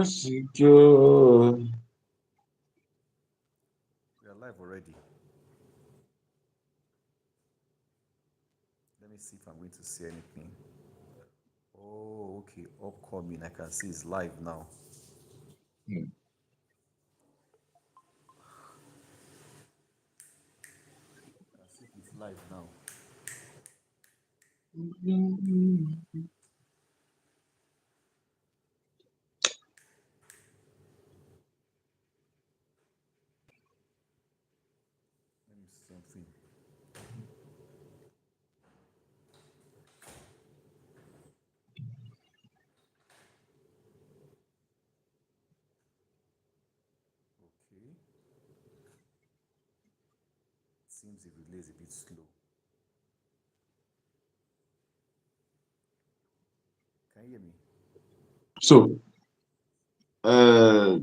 Secure. We are live already. Let me see if I'm going to see anything. Oh, okay. Upcoming. I can see it's live now. I can see it's live now. Let me see something. Okay. Seems the relay is a bit slow. Can you hear me? So, uh,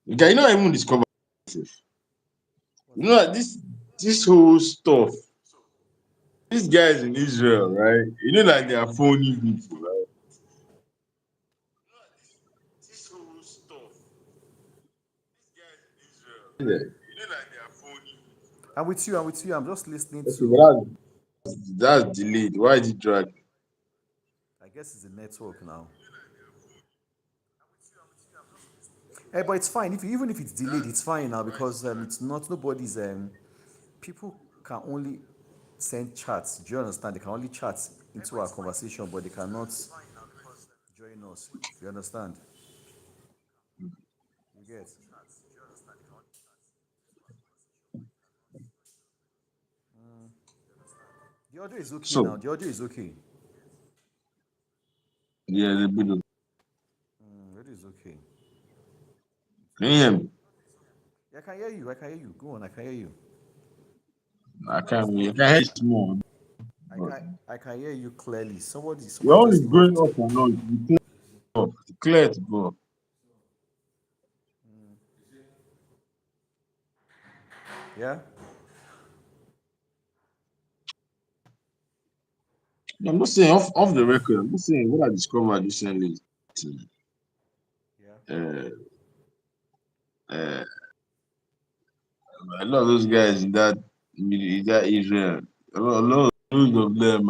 you know, I even discovered this. What's You know that? that this whole stuff, these guys in Israel, right? You know that they are phony people, right? This whole stuff, these guys in Israel, right? You know that they are phony people, I'm right? with you. I'm with you. I'm just listening Okay, to. but that's delayed. Why is it dragging? I guess it's the network now. Hey, but it's fine. If even if it's delayed, it's fine now because it's not nobody's. People can only send chats. Do you understand? They can only chat into our conversation, but they cannot join us. You understand? You get? The audio is okay So, now. The audio is okay. yeah, the bit of, The audio is okay. can you hear me? Yeah, I can hear you. I can hear you. Go on. I can hear you. I Somebody can hear just. it more, I but can. I can hear you clearly. Somebody. your Somebody own is just going knocked. up and on. It's clear to go. Yeah. I'm not saying off the record. I'm not saying what I discovered recently. Yeah. Uh, uh, a lot of those guys in that Israel, a lot of them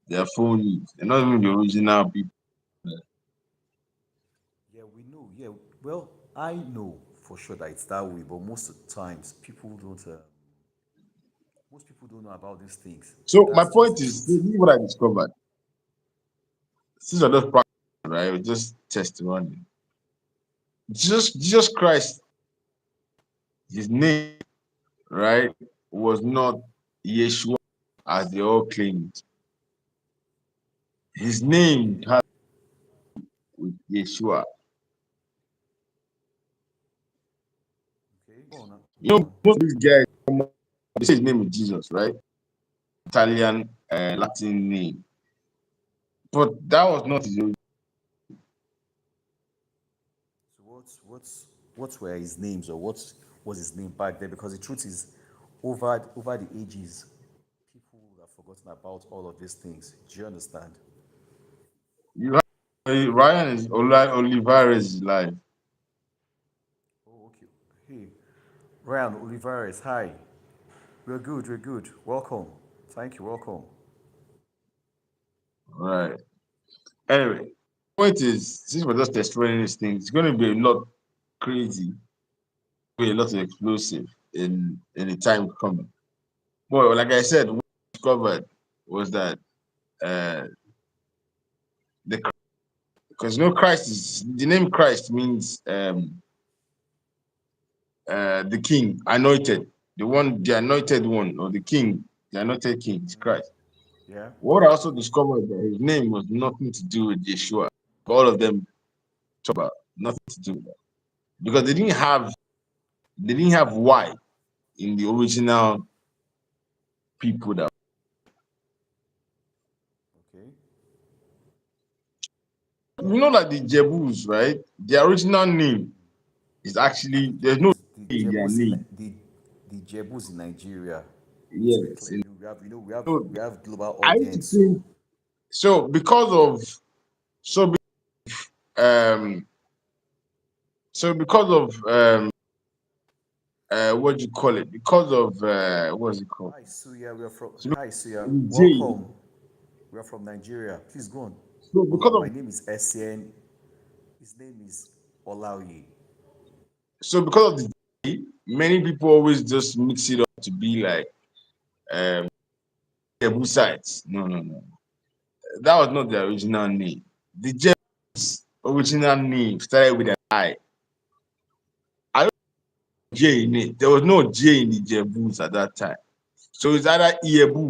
they're phonies. They're not even the original people. Yeah. We know. Yeah. Well, I know for sure that it's that way, but most of the times people don't. Most people don't know about these things. So my That's just point the is, truth. this is what I discovered. These are just practice, right? Just testimony. Jesus Christ, his name, right, was not Yeshua as they all claimed. His name had with Yeshua. Okay. Go on. You Go know, on. most of these guys, they say his name is Jesus, right? Italian, Latin name. But that was not his. So what were his names or what was his name back then? Because the truth is, over the ages, people have forgotten about all of these things. Do you understand? You have Ryan is Olivares live. Oh, okay. Hey, Ryan Olivares, hi. We're good. We're good. Welcome. Thank you. Welcome. Right. Anyway, point is, since we're just exploring these things, it's going to be a lot crazy, be a lot of explosive in the time coming. But like I said, what I discovered was that uh, the because Christ is the name Christ means the king, anointed, the anointed one, or the king, the anointed king is Christ. Yeah. What I also discovered that his name was nothing to do with Yeshua. All of them talk about nothing to do with that because they didn't have Y in the original people that Okay. like the Jebus, right? Their original name is actually there's no A in their name. The Jebus in Nigeria. We need to be Yes. clear. We have So we have global I used to audience. think So so because of So um so because of what do you call it? Because of what's it called? Hi, Suya. We are from. So Hi, Suya. because of J. Welcome. We are from Nigeria. Please go on. So because My of name is Essien. His name is Olaoye. because of the J, many people always just mix it up to be like um Jebusites. No, no, no. That was not the original name. The Jebus original name started with an I. I don't know J in it. There was no J in the Jebus at that time. So it's either Ijebu.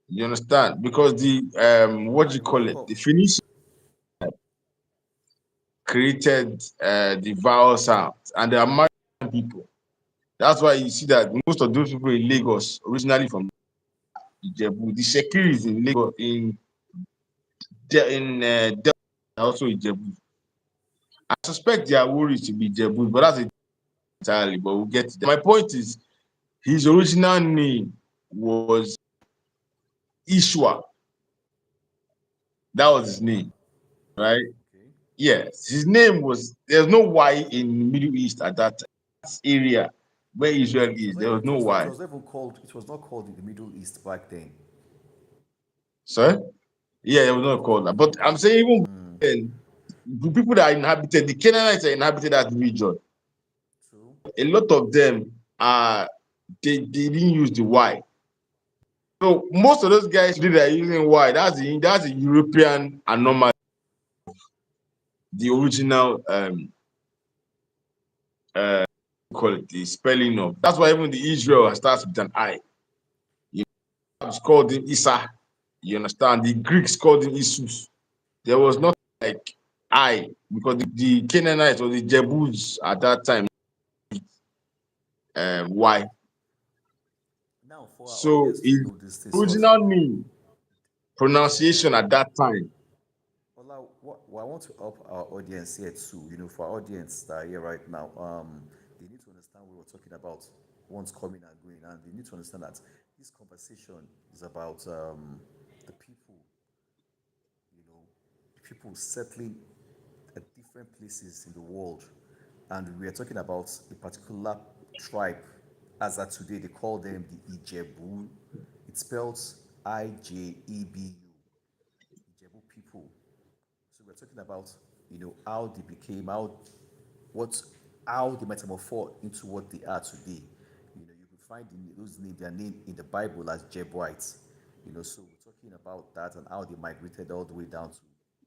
You understand? Because the what do Hi, you call it? welcome. The Phoenicians created the vowel sounds and the American people. That's why you see that most of those people in Lagos originally from Ijebu. The Shekiri is in Lagos in Delta, also Ijebu. I suspect they are worried to be Ijebu, but that's entirely. But we'll get to that. My point is, his original name was Ishwa. That was his Ishwa. name, right? Okay. Yes, his name was. There's no Y in Middle East at that area where Israel It is. was not. There was It no was. It Y. was never called. It was not called in the Middle East back then. Sorry? Yeah, it was It not was called not that. But called I'm that. saying even then, the people that inhabited the Canaanites that inhabited that region, True. a lot of them are they didn't use the Y. So most of those guys today are using Y. That's a European anomaly, the original call it the spelling of. That's why even the Israel starts with an I. You know, it's called him Isa. You understand? The Greeks called him Isus. There was not like I because the Canaanites or the Jebus at that time Y. Now, for our So audience to his know this thing, original name pronunciation um, at that time. Ola, what I want to help our audience here too, for our audience that are here right now, they need to understand what we're talking about once coming and going, and they need to understand that this conversation is about the people, people settling at different places in the world, and we are talking about a particular tribe. As at today, they call them the Ijebu. It spells Ijebu, Ijebu people. So we're talking about, how they became, what, how they metamorphosed into what they are today. You could find those names, their name in the Bible as Jebuites. So we're talking about that and how they migrated all the way down to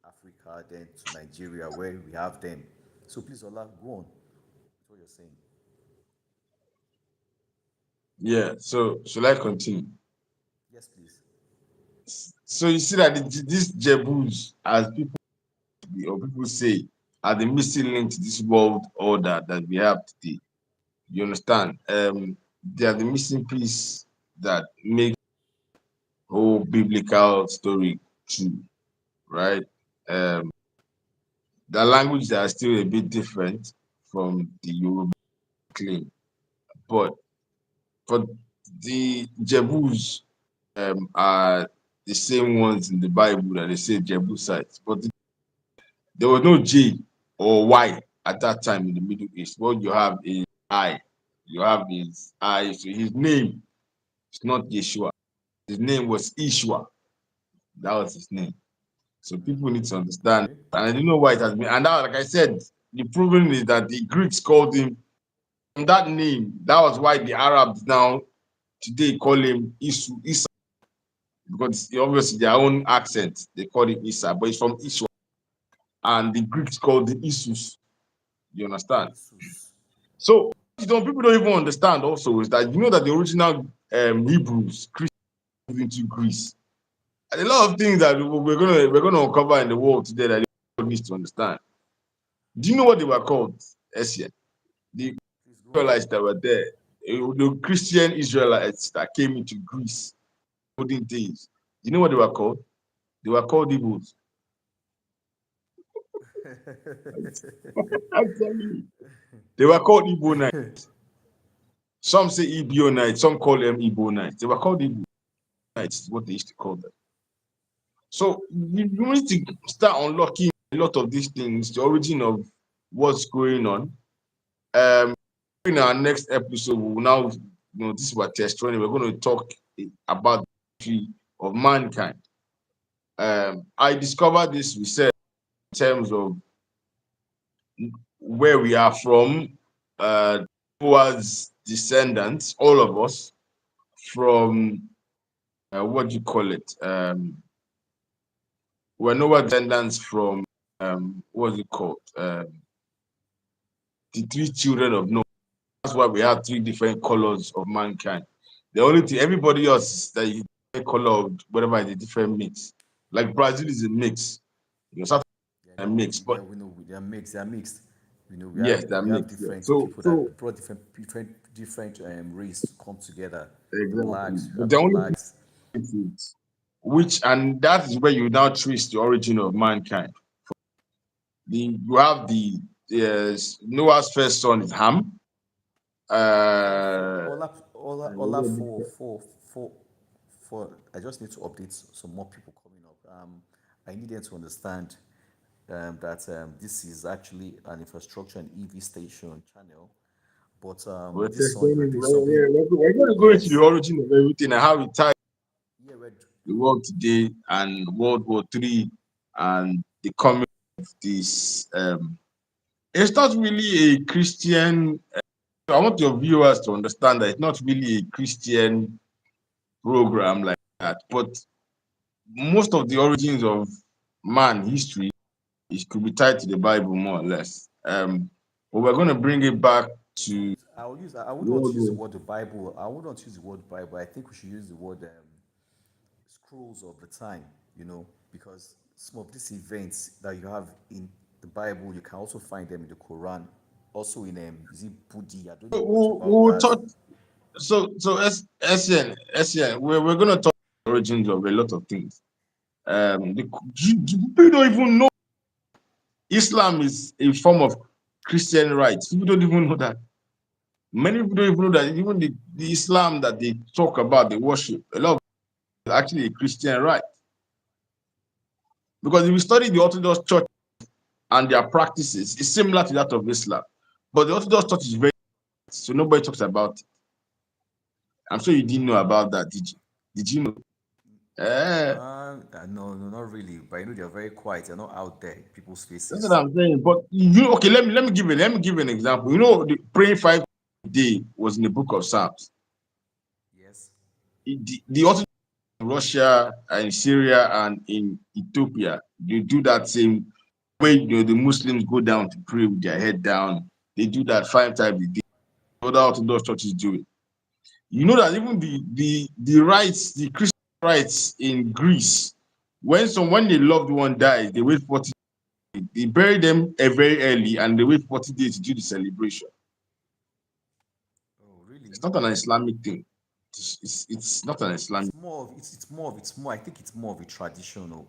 Africa, then to Nigeria, where we have them. So please, Ola, go on with what you're saying. Yeah. So should I continue? Yes, please. So you see that these Jebus, as people or people say, are the missing link to this world order that we have today. You understand? They are the missing piece that make whole biblical story true, right? Um, the languages are still a bit different from the Yoruba claim, but for the Jebus are the same ones in the Bible that they say Jebusites, but there was no J or Y at that time in the Middle East. What you have is I. You have his I. So his name is not Yeshua. His name was Ishwa. That was his name. So people need to understand. Okay. And I don't know why it has been. And now, like I said, the proven is that the Greeks called him that name. That was why the Arabs now today call him Isa, because obviously their own accent, they call him Isa, but it's from Ishwa. And the Greeks called him Isus. You understand? Jesus. So people don't even understand also is that you know that the original Hebrews, Christians moved into Greece. And a lot of things that we're gonna uncover in the world today that everyone needs to understand. Do you know what they were called? Essien? The Please go on. Israelites that were there, the Christian Israelites that came into Greece olden days. You know what they were called? They were called Igbos. I'm telling you. They were called Igbo. Some say Ebionite, some call them Igbo Nights. They were called Igbo Nights, is what they used to call them. So you need to start unlocking a lot of these things, the origin of what's going on. Um, in our next episode, we will now, this is what test running. We're going to talk about the history of mankind. I discovered this research in terms of where we are from, towards descendants, all of us, from what do you call it? We're Noah descendants from what's it called? The three children of Noah. That's why we have three different colors of mankind. The only thing everybody else is that you color of whatever is a different mix. Like Brazil is a mix, South Yeah, Africa is a mix, but yeah, we know they are mixed. They are mixed. You know, yes, they're we have mixed. Yeah. different So people so that brought different race to come together. The exactly. blacks, you But have the the only blacks. thing is which and that is where you now trace the origin of mankind. You have the Noah's first son is Ham. For Uh, Ola for I just need to update some more people coming up. I need them to understand that this is actually an infrastructure and EV station channel, but we're this one explaining, there's something. we're going to go into the Yes, origin of everything and how it ties yeah, the world today and World War III and the coming of this. It's not really a Christian. I want your viewers to understand that it's not really a Christian program like that, but most of the origins of man history it could be tied to the Bible more or less. But we're going to bring it back to I wouldn't want to World use the War. word the Bible. I wouldn't want to use the word Bible. I think we should use the word scrolls of the time, because some of these events that you have in the Bible, you can also find them in the Quran, also in is it Buddhi? I don't know much about We'll that. talk. So SN, we're going to talk the origins of a lot of things. People don't even know Islam is a form of Christian rights. People don't even know that. Many people don't even know that even the Islam that they talk about, they worship, a lot of it is actually a Christian right. Because if you study the Orthodox Church and their practices, it's similar to that of Islam. But the Orthodox Church is very, so nobody talks about it. I'm sure you didn't know about that, did you? Did you know? Eh, No, no, not really. But I know they're very quiet. They're not out there in people's that's what faces. I'm saying. But okay, let me give you an example. The praying 5 a day was in the book of Psalms. Yes. The Orthodox in Russia and Syria and in Ethiopia, they do that same way. The Muslims go down to pray with their head down. They do that 5 times a day. Other Orthodox churches do it. You know that even the rights, the Christian rights in Greece, when a loved one dies, they wait 40 days. They bury them very early and they wait 40 days to do the celebration. Oh, really? It's not an Islamic thing. It's not an Islamic. It's more. I think it's more of a traditional,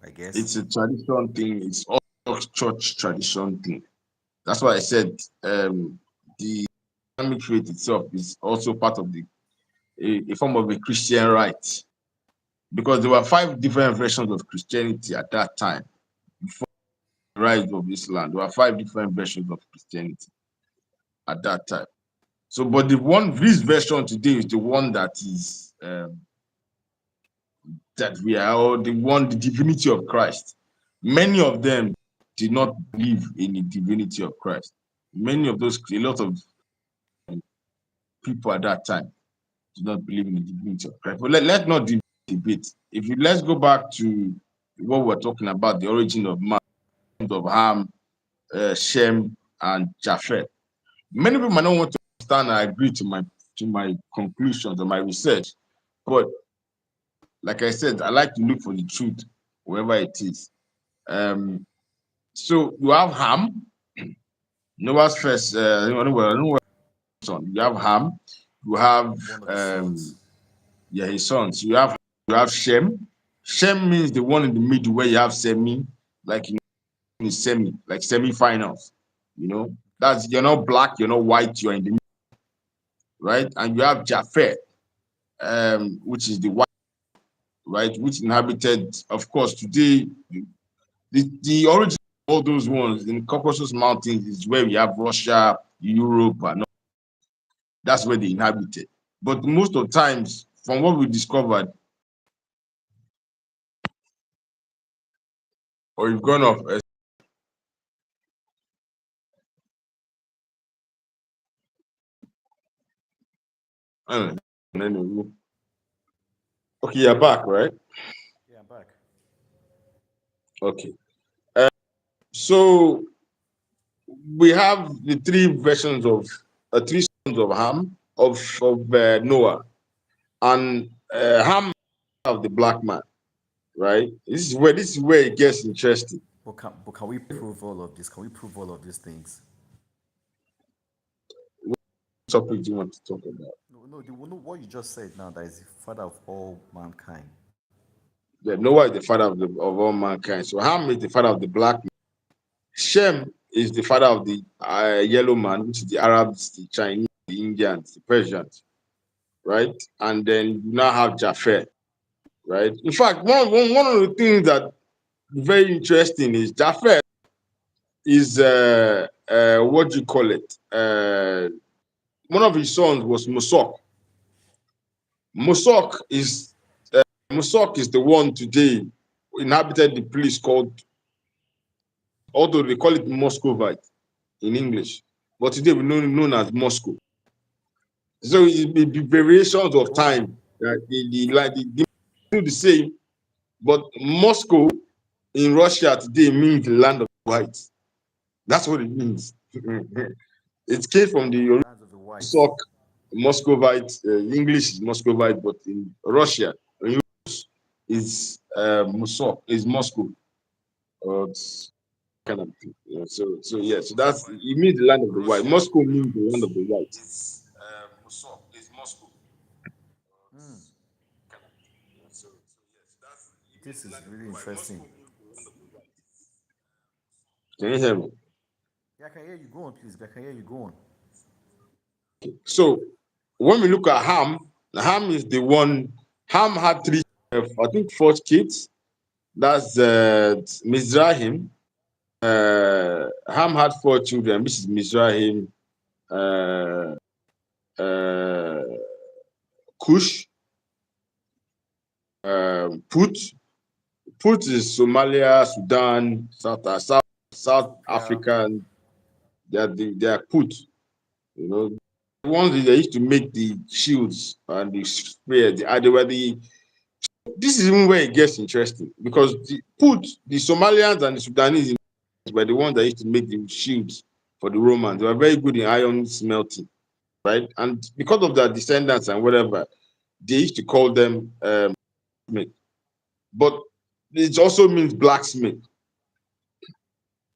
I guess. It's a tradition thing. It's all church tradition thing. That's why I said the Islamic faith itself is also part of a form of a Christian rite because there were 5 different versions of Christianity at that time before the rise of Islam. There were 5 different versions of Christianity at that time. So, but this version today is the one that is that we are, or the divinity of Christ. Many of them did not believe in the divinity of Christ. A lot of people at that time did not believe in the divinity of Christ. But let's not debate. Let's go back to what we're talking about, the origin of man, of Ham, Shem, and Japheth. Many people might not want to understand and agree to my conclusions or my research, but like I said, I like to look for the truth wherever it is. Um, so you have Ham, Noah's first, Noah's son. You have Ham, you have One of his um, sons. yeah, his sons. You have Shem. Shem means the one in the middle where you have semi, like semi, like semi-finals. That's you're not black, you're not white, you're in the middle, right? And you have Japheth, which is the white. right, which inhabited, of course, today, the origin of all those ones in Caucasus Mountains is where we have Russia, Europe, and that's where they inhabited. But most of the times, from what we discovered, or you've gone off, uh, anyway. Okay, you're back, right? Yeah, I'm back. Okay. So we have the three versions of three sons of Ham of Noah, and Ham of the black man, right? This is where it gets interesting. But can we prove all of this? Can we prove all of these things? What topic do you want to talk about? No, no, no, what you just said now, that is the father of all mankind. Yeah, Noah is the father of all mankind. So Ham is the father of the black man. Shem is the father of the yellow man, which is the Arabs, the Chinese, the Indians, the Persians, right? And then you now have Japheth, right? In fact, one of the things that very interesting is Japheth is what do you call it? One of his sons was Mosok. Mosok is Mosok is the one today inhabited the place called, although they call it Muscovite in English, but today we know known as Moscow. So it may be variations of Oh, time that the still the same, but Moscow in Russia today means land of whites. That's what it means. It came from the lands of the whites. Mosok, Muscovite. English is Muscovite, but in Russia is Mosok, is Moscow. It's kind of thing. Yeah, so yeah, so that's it means the land of the white. Russia Moscow means the land of the white. is Mosop, is Moscow. Mm, this is really interesting. Can you hear me? Yeah, I can hear you. Go on, please. I can hear you. Go on. So when we look at Ham, Ham is the one. Ham had three, I think, four kids. That's Mizrahim. Ham had four children, which is Mizrahim, uh, uh, Cush, Put. Put is Somalia, Sudan, South Ethiopia. Africa. And they are Put. You know, the ones that they used to make the shields and the spear. They were the. This is even where it gets interesting because the Somalians and the Sudanese were the ones that used to make the shields for the Romans. They were very good in iron smelting, right? And because of their descendants and whatever, they used to call them Smith. But it also means blacksmith.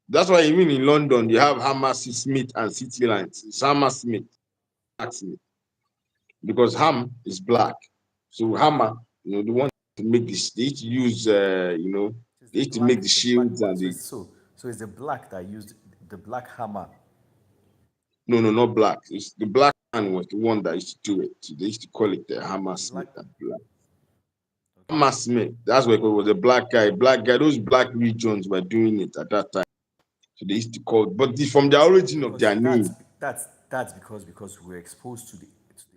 That's why even in London, you have Hammersmith and City Lines. It's Hammersmith, blacksmith, because ham is black. So hammer, the one to make this, they used to use, So it's they used to make the the black. shields and the, So it's the black that used the black hammer. no, no, not black. It's the black man was the one that used to do it. So they used to call it the The Hammersmith black. and black. Okay. Hammersmith, that's what it was, a black guy. Black guy, those black regions were doing it at that time. So they used to call it, but from the origin of Because their name, that's because we're exposed to the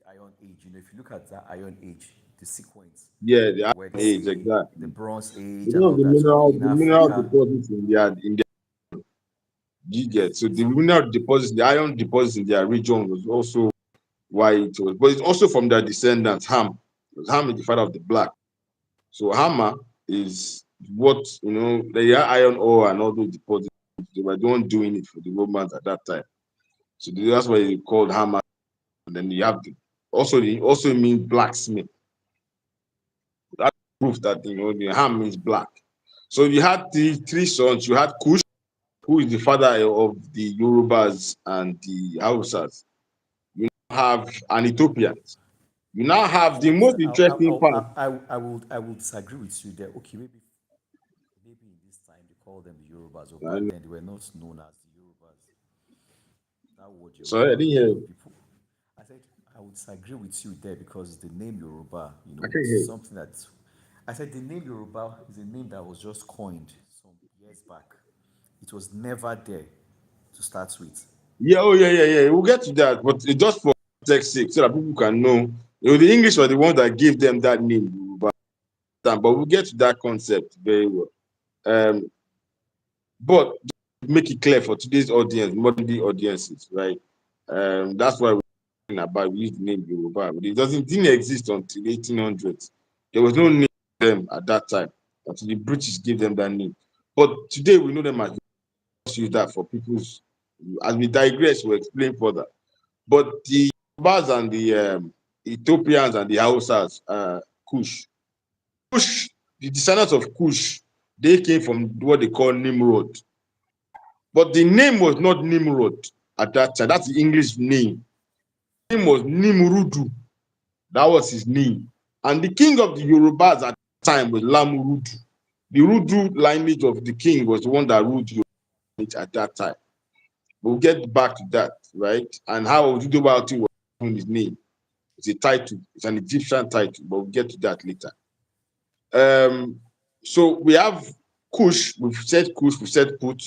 Iron Age. You know, if you look at that Iron Age, the sequence yeah, the where they Iron Age, say the exactly. Bronze Age and Because of all that. So we in the mineral Africa, deposits in their you get. So the yes, mineral deposits, the iron deposits in their region was also why it was, but it's also from their descendants, Ham. Because Ham is the father of the black. So Hammer is what they had iron ore and all those deposits. They were the one doing it for the Romans at that time. So that's why they called Hammer. And then you have it also means blacksmith. That proves that the Ham means black. So you had three sons. You had Kush, who is the father of the Yorubas and the Hausas. You now have an Ethiopian. You now have the most interesting part. I will disagree with you there. Okay, maybe in this time they call them the Yorubas, or back And then they were not known as the Yorubas. That word sorry, I Yoruba, didn't you hear know, you. people. I said I would disagree with you there because the name Yoruba, you I know, can't it's hear you. something that I said the name Yoruba is a name that was just coined some years back. It was never there to start with. Yeah, oh yeah, yeah, yeah. We'll get to that, but it's just for context sake, so that people can know. The English were the ones that gave them that name, Yoruba. But we'll get to that concept very well. Um, but just to make it clear for today's audience, modern day audiences, right? That's why we're talking about we use the name Yoruba. But didn't exist until 1800s. There was no name for them at that time until the British gave them that name. But today we know them as use that for people's. As we digress, we'll explain further. But the Yorubas and the Ethiopians and the Hausas, Kush, Kush, the descendants of Kush, they came from what they call Nimrod. But the name was not Nimrod at that time. That's the English name. The name was Nimrudu. That was his name. And the king of the Yorubas at that time was Lamurudu. The Rudu lineage of the king was the one that ruled Yoruba at that time. We'll get back to that, right? And how Oduduwati was given his name. It's a title, it's an Egyptian title, but we'll get to that later. So we have Kush, we've said Put.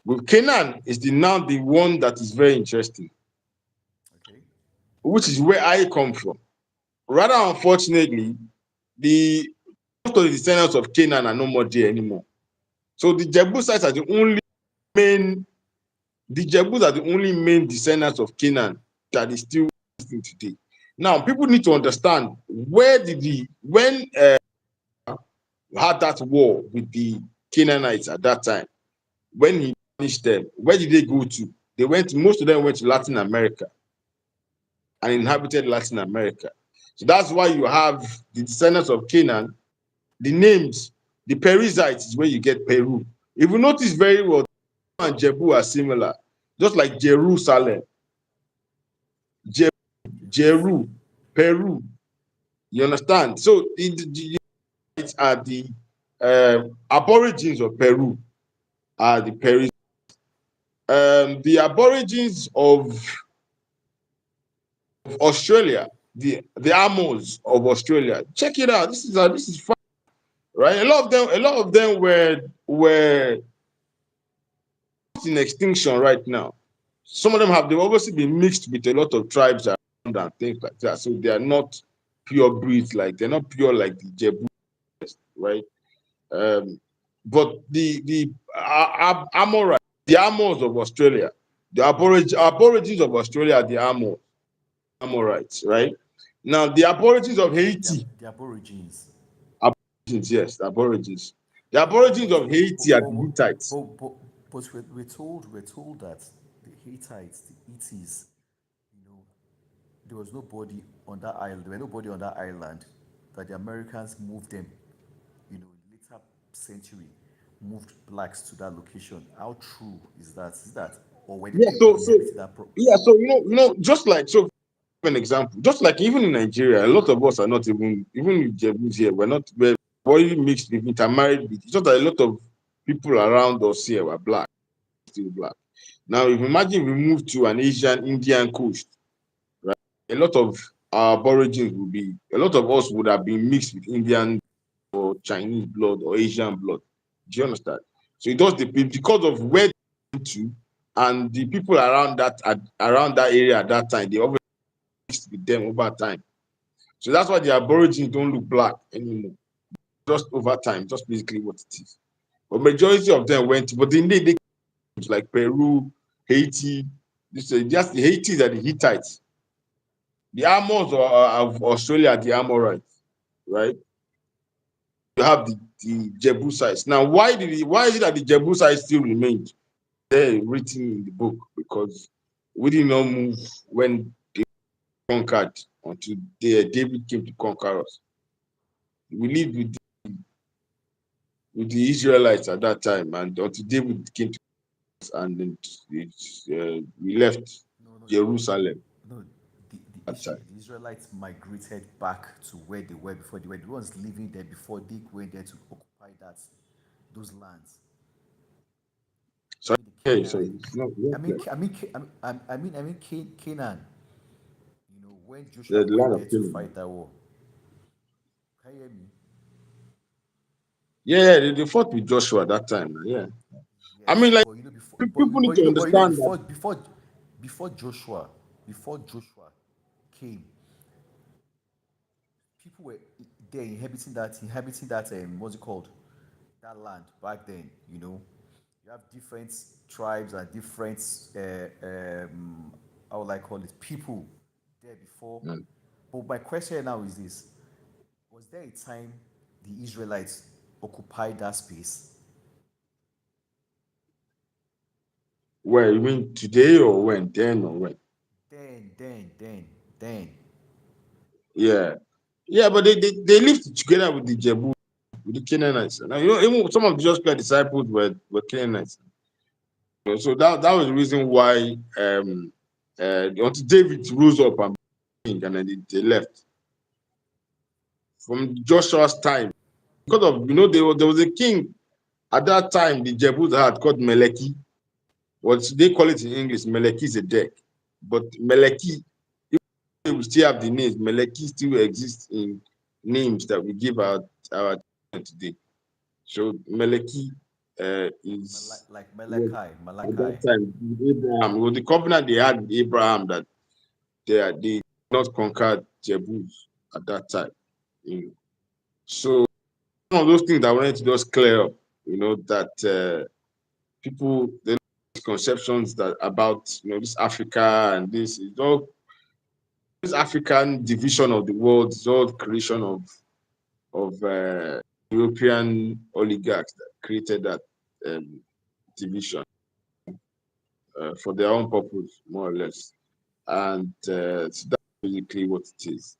With Canaan is now the one that is very interesting, Okay. which is where I come from. Rather unfortunately, the most of the descendants of Canaan are no more there anymore. So the Jebusites are main the Jebus are the only main descendants of Canaan that is still existing today. Now, people need to understand where did when had that war with the Canaanites at that time, when he punished them, where did they go to? Most of them went to Latin America and inhabited Latin America. So that's why you have the descendants of Canaan, the names, the Perizzites is where you get Peru. If you notice very well, and Jebu are similar, just like Jerusalem, Jerusalem. Jeru, Peru. You understand? So the are the aborigines of Peru, are the Peru. The aborigines of Australia, the Amos of Australia. Check it out. This is fun, right? A lot of them were in extinction right now. Some of them they've obviously been mixed with a lot of tribes around and things like that. So they are not pure breeds, like they're not pure like the Jebu, right? Um, but the Amorite, the Amors of Australia, the Aborigines of Australia are the Amorites, right? Now the Aborigines of Haiti, The Aborigines. Aborigines, yes, the Aborigines. The Aborigines But of Haiti are the Hittites. we're told that the Hittites, the Etis, you know, there was nobody on that island. There were nobody on that island that the Americans moved them. Later century moved blacks to that location. How true is that? Is that, or were they Yeah, people inhabiting that? so just like so an example, just like even in Nigeria, a lot of us are not even in Jebus here, we're already mixed with intermarried with. It's just that a lot of people around us here were black, still black. Now, if imagine we move to an Asian Indian coast, right? A lot of our aborigines a lot of us would have been mixed with Indian or Chinese blood or Asian blood. Do you understand? So it does depend because of where they went to and the people around that area at that time, they always mixed with them over time. So that's why the Aborigines don't look black anymore. Just over time, just basically what it is. But majority of them went, but they came to like Peru, Haiti. Just the Haitis are the Hittites. The Amors of Australia are the Amorites, right? You have the Jebusites. Now, why is it that the Jebusites still remained there written in the book? Because we did not move when they conquered until David came to conquer us. We lived with the Israelites at that time, and until David came to us, and then we left No, no, Jerusalem no. at that time. The Israelites migrated back to where they were before. They were the ones living there before they went there to occupy those lands. I So, mean the okay, Canaan. so it's not clear. Canaan. When The Joshua went land there of to Canaan. fight that war. Can you hear me? Yeah, they fought with Joshua that time. Yeah. I mean, Yes, like but you know before, people need to but you know understand that. before Joshua came, people were there inhabiting that what's it called, that land back then. You know, you have different tribes and different how would I call it, people there before. Mm. But my question now is this: was there a time the Israelites occupied that space? Well, you mean today or when? Then or when? Then. Yeah. Yeah, but they lived together with the Jebu, with the Canaanites. Now, even some of Jesus Christ's disciples were Canaanites. So that was the reason why until David rose up and became king, and then they left. From Joshua's time, because of there was a king at that time the Jebus had called Meleki. What they call it in English, Meleki is a deck. But Meleki, we still have the names. Meleki still exists in names that we give our children today. So Meleki is Like was at that Malachi. time with Abraham. It was the covenant they had with Abraham that they not conquered Jebus at that time. You know. So one of those things that I wanted to just clear up, that people the misconceptions that about this Africa and this is all this African division of the world is all creation of European oligarchs that created that um, division for their own purpose, more or less. And so that's basically what it is.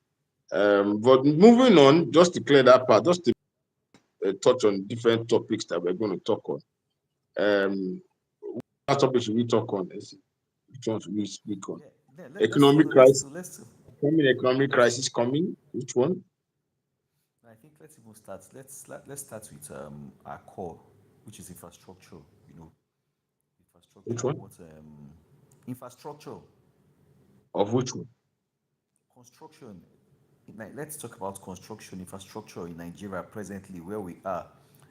But moving on, just to clear that part, just to touch on different topics that we're going to talk on. What topic should we talk on? Which one should we speak on? Yeah, Economic crisis. Economic let's crisis coming. Which one? I think let's even start. Let's start with our core, which is infrastructure. You know, Which infrastructure. one? What infrastructure, Of which one? construction. Like, let's talk about construction infrastructure in Nigeria presently, where we are.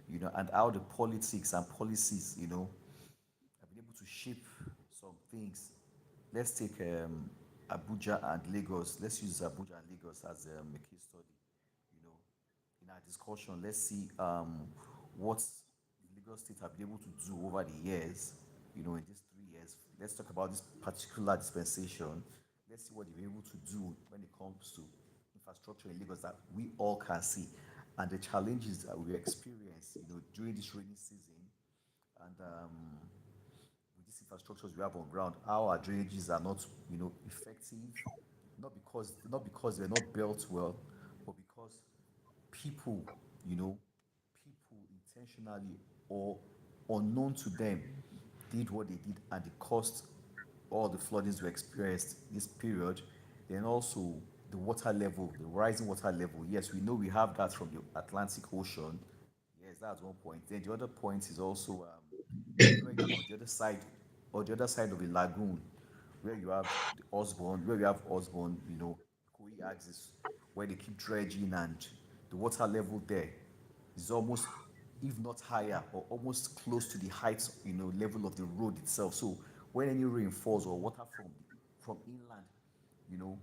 You know, and how the politics and policies, have been able to shape some things. Let's take Abuja and Lagos. Let's use Abuja and Lagos as a case study. You know, in our discussion, let's see what Lagos State have been able to do over the years. You know, in these 3 years, let's talk about this particular dispensation. Let's see what they're able to do when it comes to infrastructure in Lagos that we all can see, and the challenges that we experience. You know, during this rainy season, and with these infrastructures we have on ground, how our drainages are not, effective, not because they're not built well, but because people, people intentionally or unknown to them did what they did, and it caused all the floodings we experienced this period. Then also the water level, the rising water level. Yes, we know we have that from the Atlantic Ocean. Yes, that's one point. Then the other point is also dredging on the other side, or the other side of the lagoon, where you have Osborne, Koi axis, where they keep dredging, and the water level there is almost, if not higher, or almost close to the height, level of the road itself. So when any rain falls or water from inland, you know,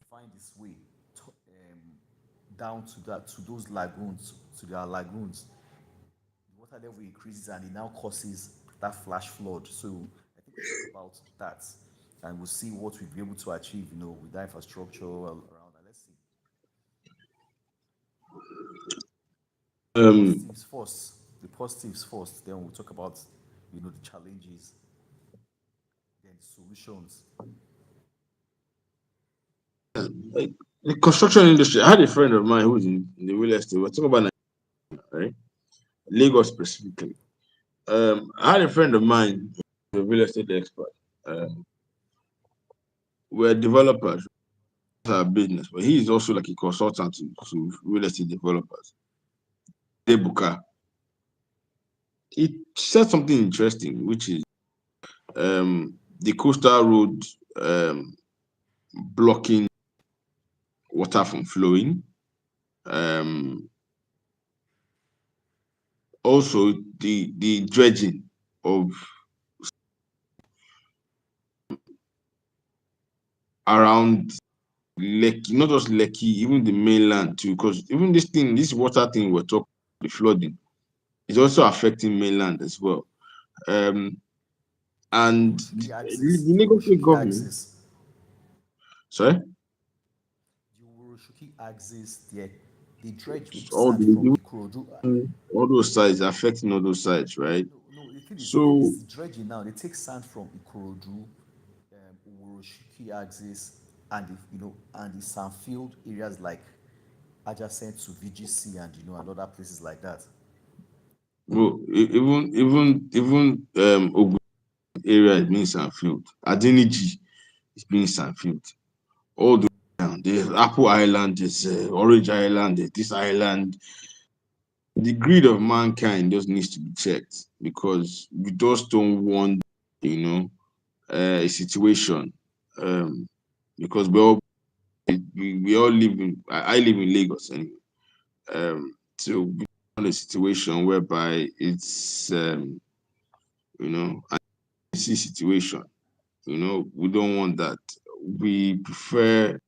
find its way down to those lagoons, to their lagoons, the water level increases and it now causes that flash flood. So I think we'll talk about that, and we'll see what we'll be able to achieve, with that infrastructure around that. Let's see. The Um, positives first. The positives first. Then we'll talk about, the challenges, then the solutions. like the construction industry. I had a friend of mine who's in the real estate. We're talking about Nigeria, right? Lagos specifically. I had a friend of mine, a real estate expert. We're developers, our business, but he is also like a consultant to real estate developers. Ebuka. He said something interesting, which is the coastal road blocking water from flowing. Um, Also, the dredging of around Lekki, not just Lekki, even the mainland too, because even this water thing we're talking, the flooding, is also affecting mainland as well. Um, The and Urushuki the axis, the Lagos State Urushuki government, axis, sorry, the Urushuki axis, they dredge all sand from the Ikorodu. all those sides affecting all those sides, right? No, no, the thing is So, the dredging now. They take sand from Ikorodu, Urushuki axis, and the sand-filled areas like adjacent to VGC and and other places like that. well, even Ogun area is being sandfilled. Adeniji is being sandfilled. All the down there's Apple Island, there's Orange Island, there's this island. The greed of mankind just needs to be checked because we just don't want, you know, a situation. Um, because we all live in I live in Lagos anyway. So we want a situation whereby it's an easy situation. We don't want that. We prefer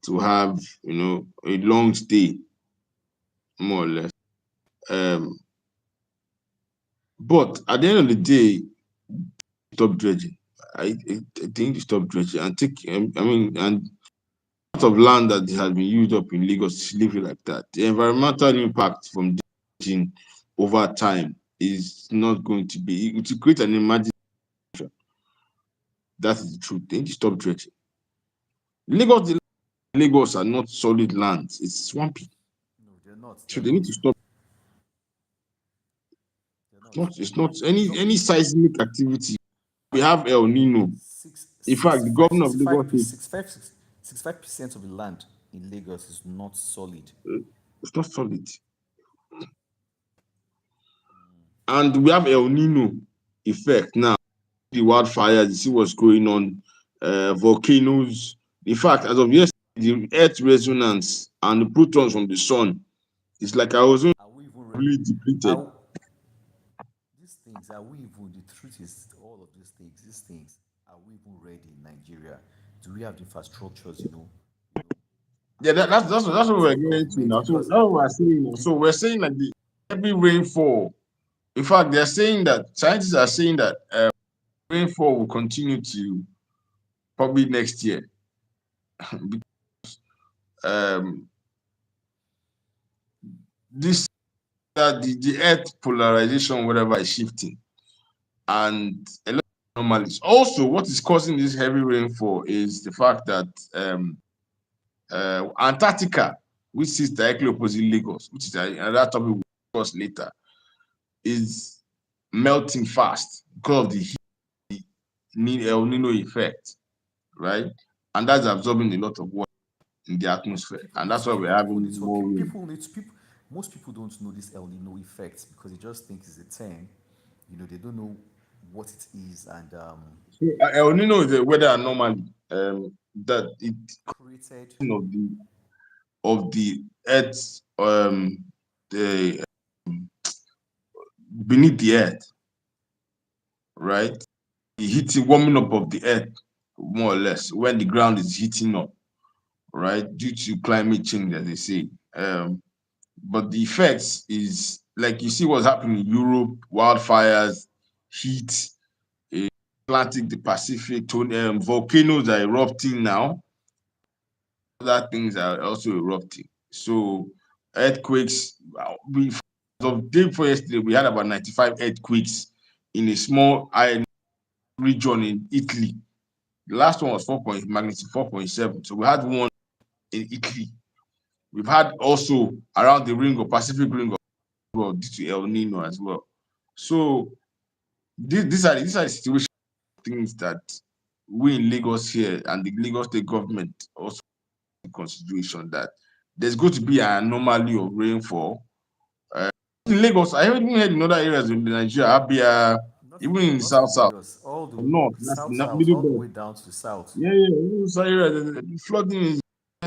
to have a long stay, more or less. Um, but at the end of the day, stop dredging. I think to stop dredging and take. I mean, and lot of land that has been used up in Lagos, leave it like that. The environmental impact from dredging over time is not going to be. It will create an emergency. That is the truth. They need to stop dredging. Lagos are not solid lands. It's swampy. No, they're not. So They're they need not. to stop. They're It's not. not. It's not It's any not seismic activity. We have El Nino. six, In fact, the sixty-five, governor of sixty-five, Lagos State, 65, 65% of the land in Lagos is not solid. it's not solid. And we have El Nino effect now. The wildfires, you see what's going on, volcanoes. In fact, as of yesterday, the Earth resonance and the protons from the sun is like I was Are we even really depleted. are these things? Are we even? The truth is, all of these things, are we even ready in Nigeria? Do we have the infrastructures? Yeah, that's what we're Coordinating getting to government now. So because that's what we're saying now. the So we're saying that the heavy rainfall. In fact, they're saying that scientists are saying that rainfall will continue to probably next year. um, this that the Earth polarization, whatever, is shifting, and a lot of anomalies. Also, what is causing this heavy rainfall is the fact that Antarctica, which sits directly opposite Lagos, which is another topic we'll discuss later, is melting fast because of the El Nino effect, right? And that's absorbing a lot of water in the atmosphere, and that's why we're having more rain. most people don't know this El Nino effect because they just think it's a term. They don't know what it is and So, El Nino is a weather anomaly that it created. of the Earth, the beneath the Earth, right? The heating, warming up of the Earth, more or less, when the ground is heating up, right, due to climate change, as they say. But the effects is like you see what's happening in Europe, wildfires, heat, Atlantic, the Pacific, volcanoes are erupting now. Other things are also erupting. So earthquakes, we as of day before yesterday, we had about 95 earthquakes in a small region in Italy. The last one was magnitude 4.7. So we had one in Italy. We've had also around the ring of Pacific ring of well, due to El Nino as well. So these are the situation things that we in Lagos here and the Lagos state government also in consideration that there's going to be an anomaly of rainfall. Uh, in Lagos, I haven't even heard in other areas in Nigeria, Abia, even in Not South in South, Lagos, all the North, that's south, not south, middle all the belt. way down to the south. Yeah, yeah, those areas, the flooding is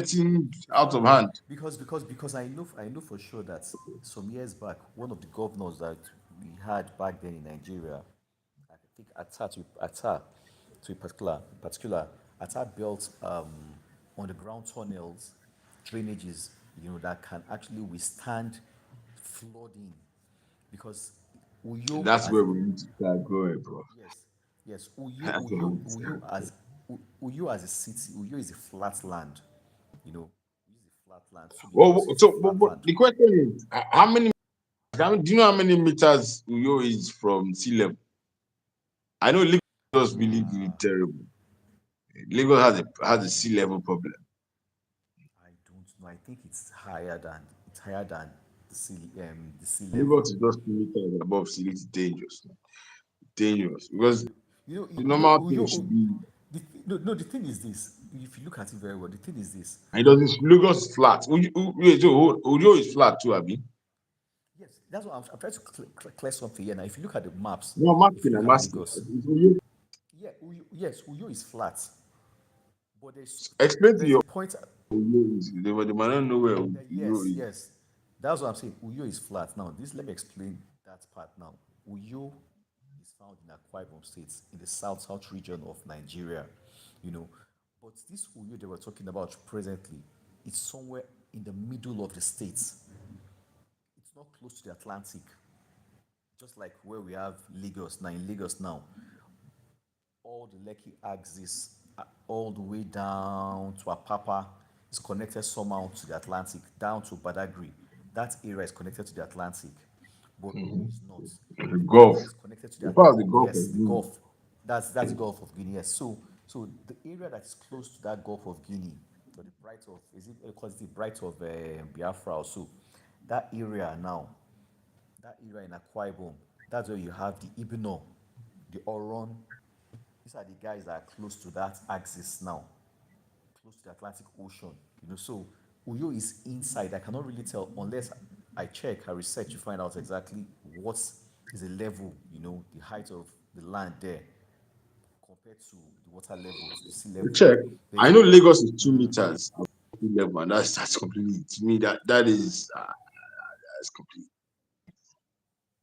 getting It's out of fine hand. because I know for sure that some years back, one of the governors that we had back then in Nigeria, I think to a particular Atta built underground tunnels, drainages, that can actually withstand flooding because Uyo That's as where a we need to start going, bro. yes, yes, Uyo, That's where we Uyo, need to Uyo start going. as Uyo as a city, Uyo is a flat land, you know, Uyo is a flat land. So because Well, it's a so flat but land, the question is, how many? Do you know how many meters Uyo is from sea level? I know Lagos is really, really terrible. Lagos has a sea level problem. I don't know. I think it's higher than the sea level. Lagos is just 2 meters above sea. It's dangerous, dangerous because You know, the you know, normal thing Uyo. should be. No. The thing is this. If you look at it very well, the thing is this. And it doesn't. Lagos is flat. Wait, so Uyo is flat too, Abi. Yes, that's what I'm trying to clear something here. Now, if you look at the maps, No, if you look I'm at asking. Lagos, yeah, yes, Uyo is flat, but Explain to there's a your point. Uyo is. They might not know where Uyo Yes, is. yes. That's what I'm saying. Uyo is flat. Now, let me explain that part now. Uyo is found in Akwa Ibom State in the south region of Nigeria, you know. But this Uyo they were talking about presently, it's somewhere in the middle of the states. It's not close to the Atlantic, just like where we have Lagos now. In Lagos now, all the Lekki axis, all the way down to Apapa, is connected somehow to the Atlantic, down to Badagry. That area is connected to the Atlantic, but Uyo is not. The The area Gulf. that is connected to The that, part of the Gulf yes, of the Guinea. Gulf. That's the Gulf of Guinea. Yes. So the area that is close to that Gulf of Guinea, or the bright of is it because the bright of Biafra also, that area now, that area in Akwa Ibom, that's where you have the Ibino, the Oron. These are the guys that are close to that axis now, close to the Atlantic Ocean. So Uyo is inside. I cannot really tell unless I check, I research to find out exactly what is the level, the height of the land there compared to the water level, to the sea You level. check. There's I a know Lagos is 2 meters above sea level, and that's completely to me that is that's complete.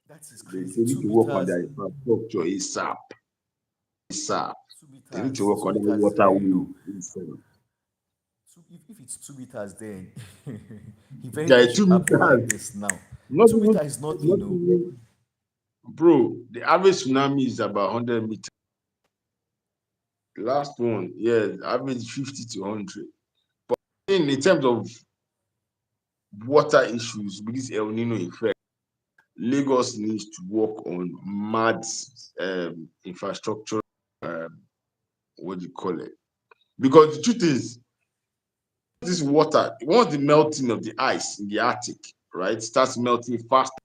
that is They crazy. need Two to work on meters, their infrastructure ASAP. ASAP. two They need to meters, work two on that meters is very waterway low. ASAP. If it's 2 meters, then if There anything are should two happen like meters. this now, Not two even meters is not nothing, no. even bro. The average tsunami is about 100 meters. The last one, yeah, average 50 to 100. In terms of water issues with this El Nino effect, Lagos needs to work on mad infrastructure. Um, what do you call it? Because the truth is, this water, once the melting of the ice in the Arctic, right, starts melting faster.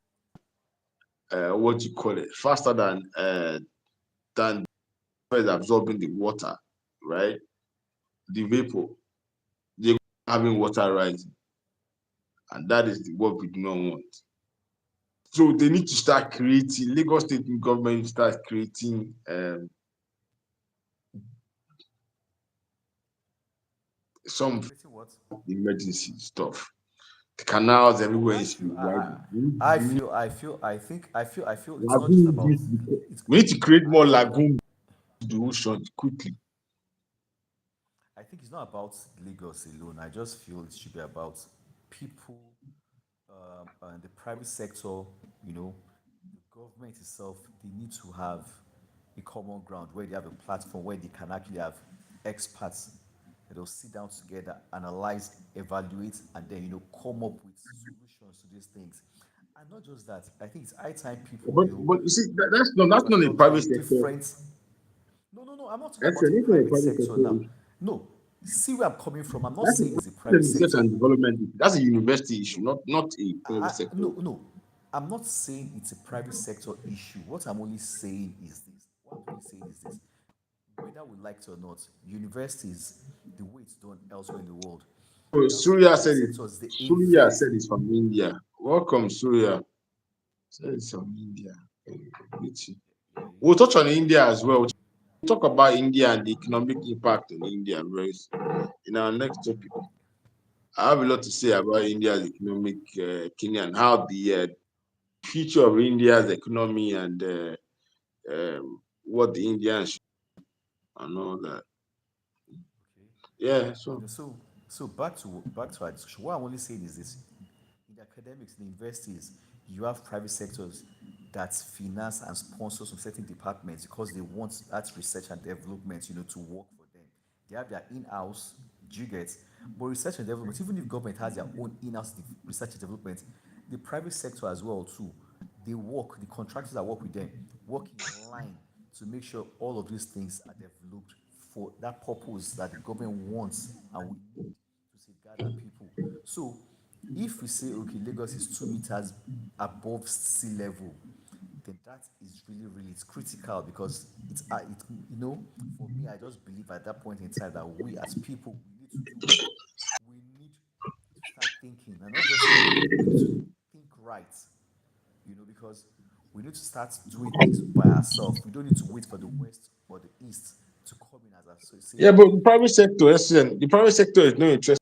What do you call it? Faster than absorbing the water, right? The vapor, they're having water rising, and that is what we do not want. So they need to start creating. Lagos State government start creating some Creating what? emergency stuff. The canals No, everywhere I is feel, widening. I feel, I feel, I think, I feel it's not just Lagoons about. need to be, It's. we need to create I more feel. lagoons to the ocean quickly. I think it's not about Lagos alone. I just feel it should be about people, and the private sector. You know, the government itself. They need to have a common ground where they have a platform where they can actually have experts that will sit down together, analyze, evaluate, and then come up with solutions to these things. And not just that, I think it's high time people, But you see, that's not a infrastructure private is sector. different. No. I'm not talking That's about a not a private private sector sector now. issue. No, see where I'm coming from. I'm not That's saying it's a a private research sector. and development issue. That's a university issue, No, not a private sector no, issue. no. I'm not saying it's a private sector issue. What I'm only saying is this. What I'm only saying is this. Whether we like it or not, universities, the way it's done elsewhere in the world, So you have some Surya private said it. sectors, they Surya invest. said it's from India. Welcome, Surya. Said it's from India. Yeah, We'll touch on India as well. We'll talk about India and the economic impact in India very soon in our next topic. I have a lot to say about India's economic Kenya and how the future of India's economy and what the Indians and all that. Okay. Yeah, so So back to our discussion. What I'm only saying is this: in the academics, the universities, you have private sectors that finance and sponsor some certain departments because they want that research and development, to work for them. They have their in-house, do you get? But research and development, even if government has their own in-house research and development, the private sector as well too, they work, the contractors that work with them, work in line to make sure all of these things are developed for that purpose that the government wants and we need to safeguard our people. So if we say, okay, Lagos is 2 meters above sea level, then that is really, really, it's critical because for me, I just believe at that point in time that we as people, we need to do what? We need to start thinking and not just thinking, we need to think right, because we need to start doing things by ourselves. We don't need to wait for the West or the East to come in as a yeah, savior. but the private sector, the private sector is not interested.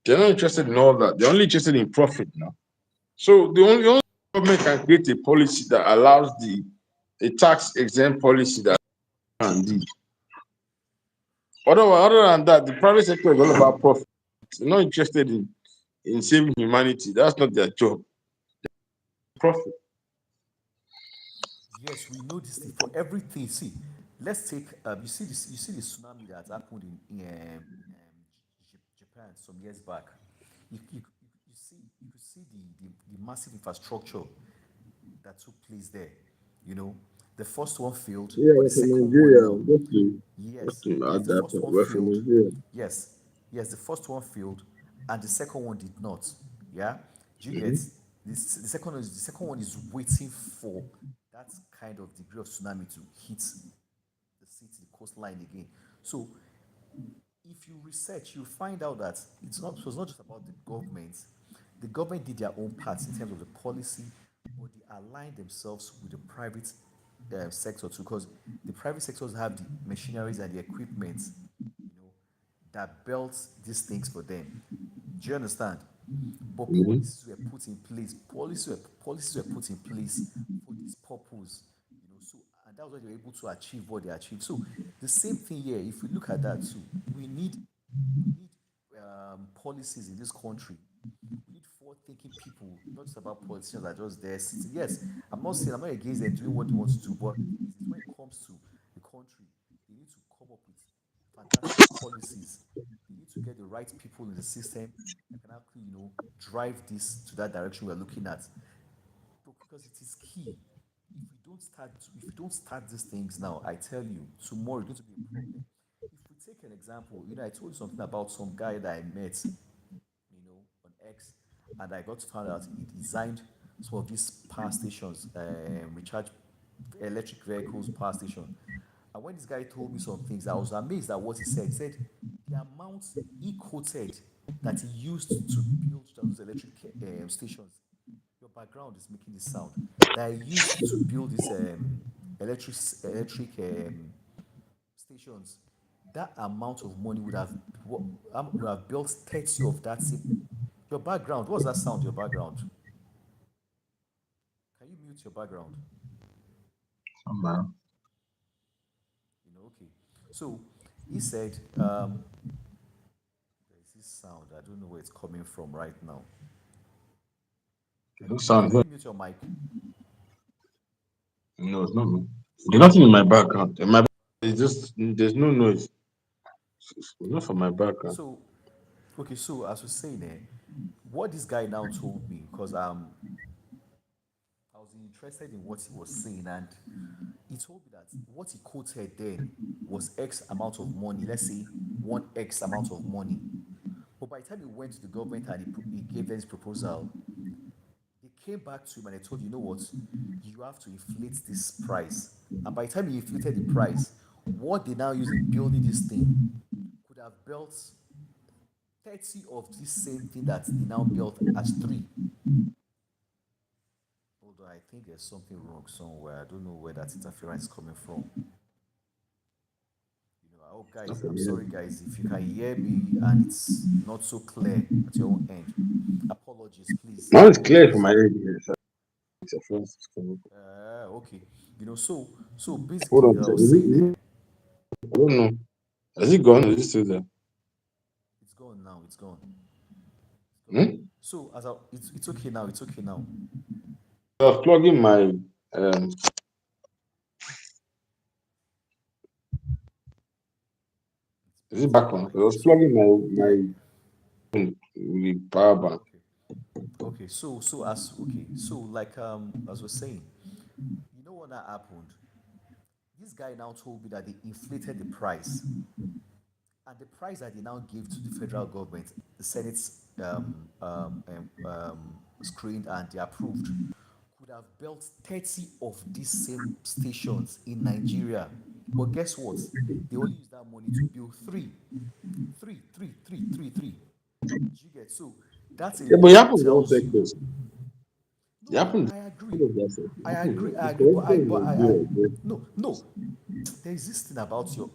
They're not interested in all that. They're only interested in profit now. So the only government can create a policy that allows the a tax exempt policy that can do. Other than that, the private sector is all about profit. They're not interested in saving humanity. That's not their job. Profit. Yes, we know this thing for everything. See, let's take you see this. You see the tsunami that happened in Japan some years back. You could see the massive infrastructure that took place there. You know, the first one failed, Yeah, but we're the from second one Nigeria. now, Just yes, to yes, add the that first point, one we're from failed. Nigeria. Yes, yes, the first one failed, and the second one did not. Yeah, do you get Hmm. this? The second one is waiting for that kind of degree of tsunami to hit the city, the coastline again. So if you research, you find out that it was not just about the government. The government did their own parts in terms of the policy, but they aligned themselves with the private sector too, because the private sectors have the machineries and the equipment, you know, that built these things for them. Do you understand? But Hmm. policies were put in place. Policies were put in place for this purpose. So and that was why they were able to achieve what they achieved. So the same thing here. If we look at that too, we need policies in this country. We need forward-thinking people, not just about politicians that are just there sitting. Yes, I'm not against them doing what they want to do, but the thing is when it comes to the country, they need to come up with fantastic policies. They need to get the right people in the system that can actually, drive this to that direction we're looking at. Because it is key. If we don't start these things now, I tell you, tomorrow it's going to be a problem. If we take an example, I told you something about some guy that I met, on X, and I got to find out he designed some of these power stations, recharge electric vehicles power station. And when this guy told me some things, I was amazed at what he said. He said the amount he quoted that he used to build those electric stations. Your background is making this sound. That he used to build these electric stations. That amount of money would have built 30 of that same. Your background, what's that sound? Your background. Can you mute your background? Okay. So he said, there's this sound. I don't know where it's coming from right now. It Can you don't mute? sound Can good. you mute your mic? No, it's not me. There's nothing in my background. In my it's just there's no noise. It's not from my background. So, okay. So as we're saying, what this guy now told me, because I was interested in what he was saying, and he told me that what he quoted then was X amount of money. Let's say one X amount of money. But by the time he went to the government and he gave them his proposal, they came back to him and they told you know what, you have to inflate this price. And by the time he inflated the price, what they now use in building this thing could have built 30 of this same thing that they now built as three. Although I think there's something wrong somewhere. I don't know where that interference is coming from. Oh, No guys, I'm problem. sorry, guys. If you can hear me and it's not so clear at your own end, apologies, please. Now it's clear from Apologies. my end here. So it's your first comment. Okay. So Hold basically, on, I sir. was saying, I don't know. Is it gone or is it still there? it's gone now. It's gone. It's gone. Hmm? So it's okay now. It's okay now. I was plugging my um It's is it better back now. on? I I was think so. plugging my Yeah. phone with the power bank. Okay. Okay. So like as we're saying, you know what that happened? This guy now told me that they inflated the price, and the price that they now gave to the federal government, the Senate screened and they approved, could have built 30 of these same stations in Nigeria. But guess what? They only use that money to build three. Do you get? So that Yeah, but it alone happened in all tells you. sectors. It No, happened I in agree. all of that sector. It I happened. agree. I The agree. corruption in I Nigeria, bro. no. There's this thing about your,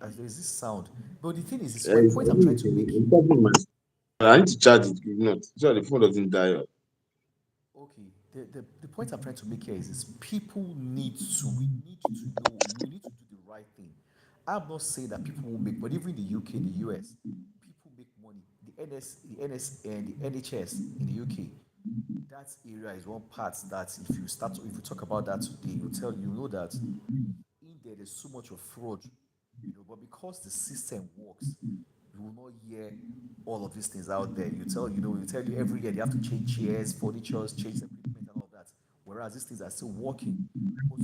there's this sound. But the thing is, this my It's, point I I'm think trying it's, to make. I'm talking my. I need to charge it. If not, so the phone doesn't die off. Okay, the point I'm trying to make here is this: people need to, we need to know, we need to do the right thing. I'm not saying that people won't make money. Even in the UK, in the US, people make money. The NS and the NHS in the UK, that area is one part that if you talk about that today, you know that in there's so much of fraud, but because the system works, you will not hear all of these things out there. We tell you every year they have to change chairs, furnitures, change equipment and all of that. Whereas these things are still working. But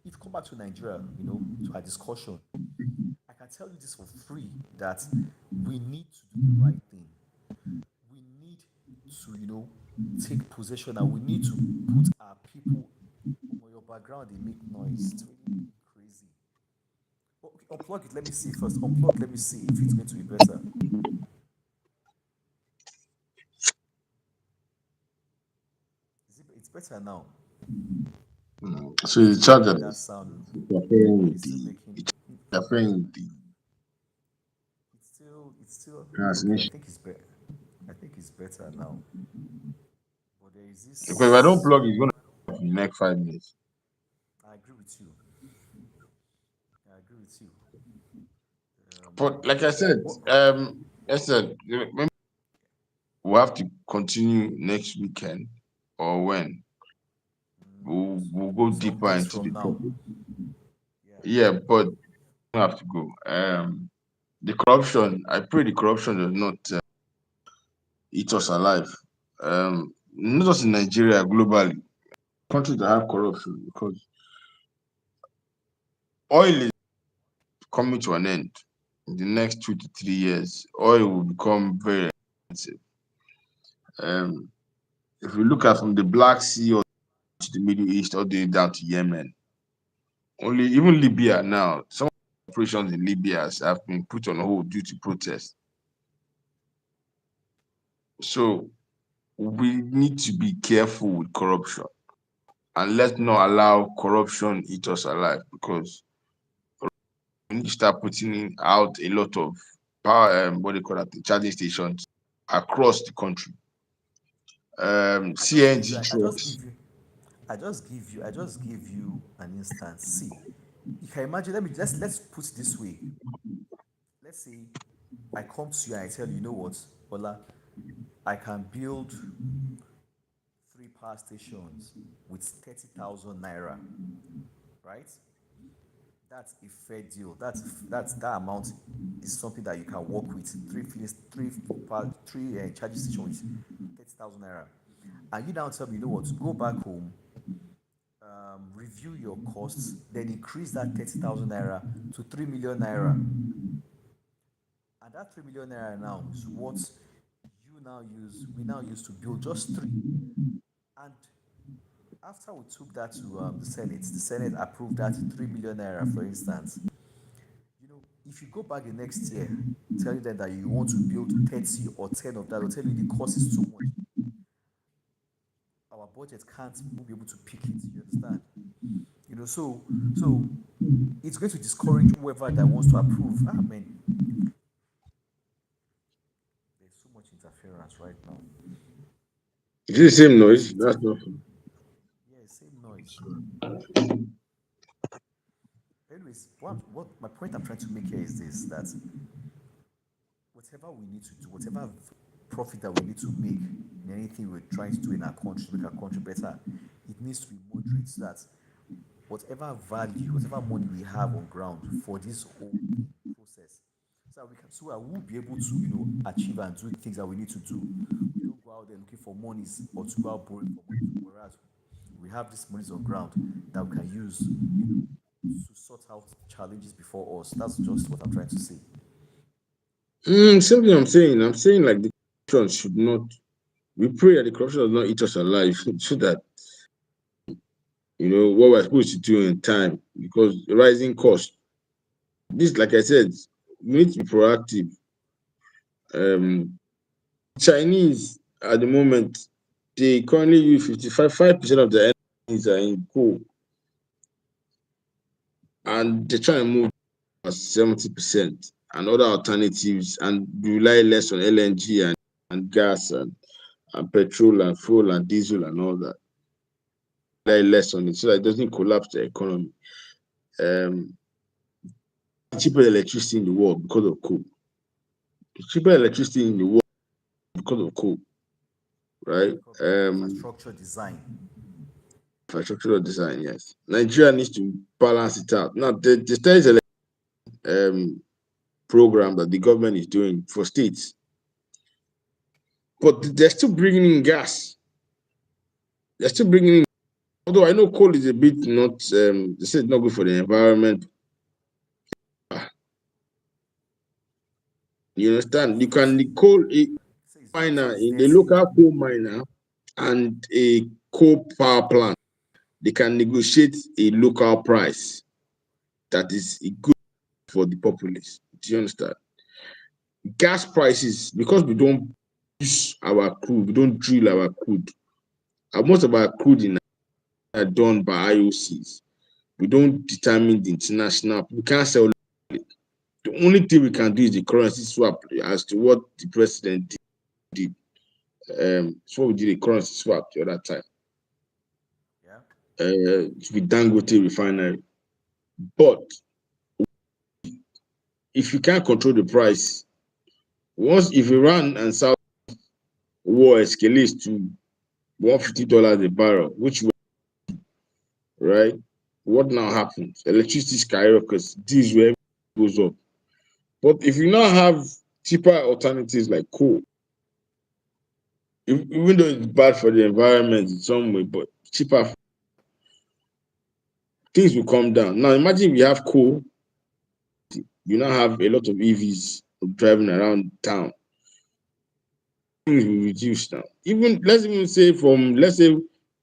if you come back to Nigeria, to our discussion, I can tell you this for free that we need to do the right thing. We need to, take possession, and we need to put our people. Oh, your background, they make noise. It's really crazy. Okay, unplug it. Let me see first. Unplug. Let me see if it's going to be better. It's better now. So It's the still charger making that is sound. interfering with It's still making. the It's still okay. I transmission. think it's better. I think it's better now. But there is Because if I don't this. plug it, it's gonna be off in the next 5 minutes. I agree with you. I agree with you. But like What? I said, maybe we'll have to continue next weekend or when we'll go Some deeper days into the from now. topic. Yeah. Yeah, but we have to go. The corruption. I pray the corruption does not eat us alive. Not just in Nigeria, globally, countries that have corruption, because oil is coming to an end in the next 2 to 3 years. Oil will become very expensive. Um, if we look at from the Black Sea or to the Middle East, all the way down to Yemen, only even Libya now, some operations in Libya have been put on hold due to protests. So we need to be careful with corruption and let's not allow corruption eat us alive, because we need to start putting out a lot of power, what they call that, the charging stations across the country. I just give you. CNG I just trucks. give you. I just give you an instance. See, you can imagine. Let's put it this way. Let's say I come to you and I tell you, you know what, Ola, I can build three power stations with 30,000 naira, right? That's a fair deal. That amount is something that you can work with. Three charging station with 30,000 naira, and you now tell me, you know what? Go back home, review your costs, then increase that 30,000 naira to 3 million naira, and that 3 million naira now is what we now use to build just three. And after we took that to the Senate approved that 3 million naira, for instance. If you go back the next year, telling them that you want to build 30 or 10 of that, they'll tell you the cost is too much. Our budget can't, we won't be able to pick it. You understand? So it's going to discourage whoever that wants to approve. Ah, man, there's so much interference right now. Is it the It's same very noise? That's irritating. not. Yeah, same noise. Anyways, what my point I'm trying to make here is this: that whatever we need to do, whatever profit that we need to make in anything we're trying to do in our country to make our country better, it needs to be moderate so that whatever value, whatever money we have on ground for this whole thing process, so that we can, so that we'll be able to, achieve and do the things that we need to do. We don't go out there looking for monies or to go out borrowing for money, whereas we have these monies on ground that we can use, to sort out challenges before us. That's just what I'm trying to say. Same thing I'm saying. I'm saying like the corruption should not. We pray that the corruption does not eat us alive, so that what we're supposed to do in time, because rising cost. This, like I said, we need to be proactive. Um, Chinese at the moment, they currently use 55% of their energies are in coal, and they're trying to move 70% and other alternatives, and rely less on LNG and gas and petrol and fuel and diesel and all that. Rely less on it so that it doesn't collapse the economy. Um, Cheaper electricity in the world because of coal. The cheaper electricity in the world because of coal, right? Because of infrastructure design. Infrastructural design, yes. Nigeria needs to balance it out. Now, there is a um, program that the government is doing for states, but they're still bringing in gas. They're still bringing in, although I know coal is a bit not, they say it's not good for the environment. You understand? You can the coal a Say miner it's in the dirty. local coal miner and a coal power plant, they can negotiate a local price that is good for the populace. Do you understand? Gas prices, because we don't use our crude, we don't drill our crude. And most of our crude in are done by IOCs. We don't determine the international. We can't sell. The only thing we can do is the currency swap, as to what the president did. So we did a currency swap the other time. Yeah. With Dangote refinery. But if you can't control the price, once if Iran and South war escalates to $150 a barrel, which right, what now happens? Electricity skyrockets, diesel goes up. But if you now have cheaper alternatives like coal, even though it's bad for the environment in some way, but cheaper, things will come down. Now imagine we have coal, you now have a lot of EVs driving around town. Things will reduce now. Even let's even say from let's say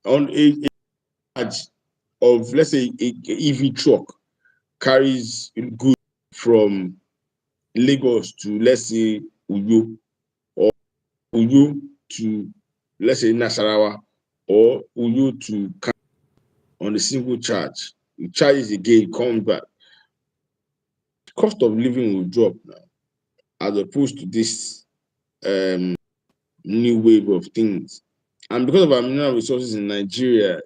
on a charge of let's say a EV truck carries goods from Lagos to let's say Uyo, or Uyo to let's say Nasarawa, or Uyo to on a single charge. You charge again, come back. Cost of living will drop now, as opposed to this um, new wave of things. And because of our mineral resources in Nigeria,